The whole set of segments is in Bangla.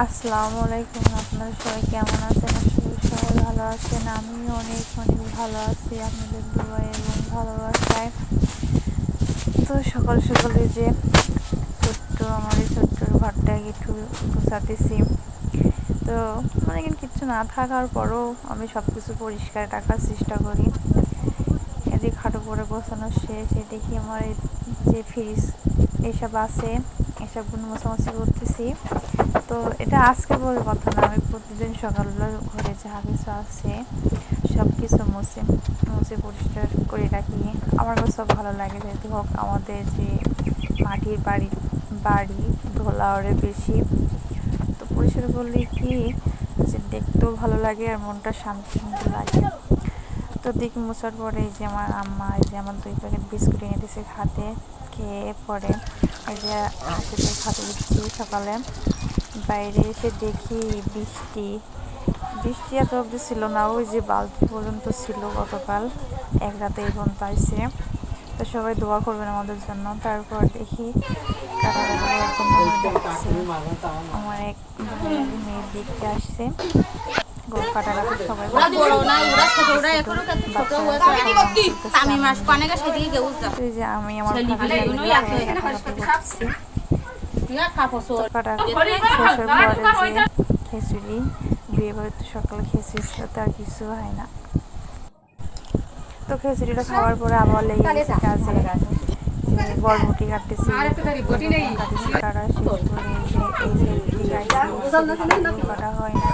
আসসালামু আলাইকুম। আপনারা সবাই কেমন আছেন? আসলে সবাই ভালো আছেন। আমি অনেক অনেক ভালো আছি আপনাদের দোয়া এবং ভালোবাসায়। তো সকাল সকালে যে আমার এই ছোট্ট ঘরটাকে একটু গুছাতেছি। তো মানে কিন্তু কিচ্ছু না থাকার পরও আমি সব কিছু পরিষ্কার রাখার চেষ্টা করি। এদিকে খাটো করে গোছানো শেষ, এদিকে আমার যে ফ্রিজ এইসব আছে এসবগুলো মোছামুছি করতেছি। তো এটা আজকে বলে কথা না, আমি প্রতিদিন সকালবেলা ঘরে যা কিছু আছে সব কিছু মুছে মুছে পরিষ্কার করে রাখি। আমার কাছে সব ভালো লাগে, যেহেতু হোক আমাদের যে মাটির বাড়ি ধোলাওয়ারে বেশি। তো পরিষ্কার করলে কি যে দেখতেও ভালো লাগে আর মনটা শান্তি শান্তি লাগে। তো দিক মোছার পরে এই যে আমার আম্মা এই যে আমার 2 প্যাকেট বিস্কুট এনে দিয়েছে খাতে, খেয়ে পরে এই যে হাসিতে খাতে দিচ্ছি। সকালে বাইরে এসে দেখি বৃষ্টি বৃষ্টি এত অবধি ছিল না, ওই যে বালতি পর্যন্ত ছিল গতকাল এক রাতে এই পর্যন্ত আসছে। তো সবাই দোয়া করবেন আমাদের জন্য। তারপর দেখি কাটাকাটি করার জন্য আমার এক মেয়ের দেখতে আসছে। কাটাকাটি সবাই যে আমি আমার খিচুড়ি, বিয়ে বাড়িতে সকালে খিচুড়ি ছিল, তার কিছু হয় না। তো খিচুড়িটা খাওয়ার পরে আবার লেগে গেছে কাজে, বরবটি কাটতেছি, কাটা শেষ করে কাটা হয় না,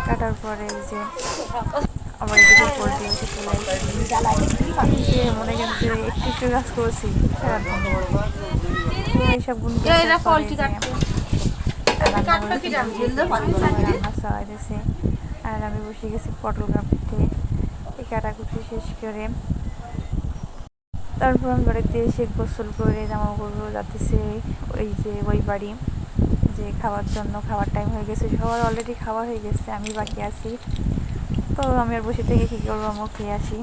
কাটার পরে এই যে আবার এদিকে পোলট্রি এসে চলে আসছি। মনে গেছে একটু একটু কাজ করছি সারাদিন। তো এইসব গুণ রান্না চড়াইতেছে আর আমি বসে গেছি পটল কাটতে। এই কাটাকুটি শেষ করে তারপর আমি বাড়িতে এসে গোসল করে জামা কাপড় যাতেছে ওই বাড়ি যে খাওয়ার জন্য। খাওয়ার টাইম হয়ে গেছে, সবার অলরেডি খাওয়া হয়ে গেছে, আমি বাকি আছি। তো আমি আর বসে থেকে কী করবো, আমি খেয়ে আসি।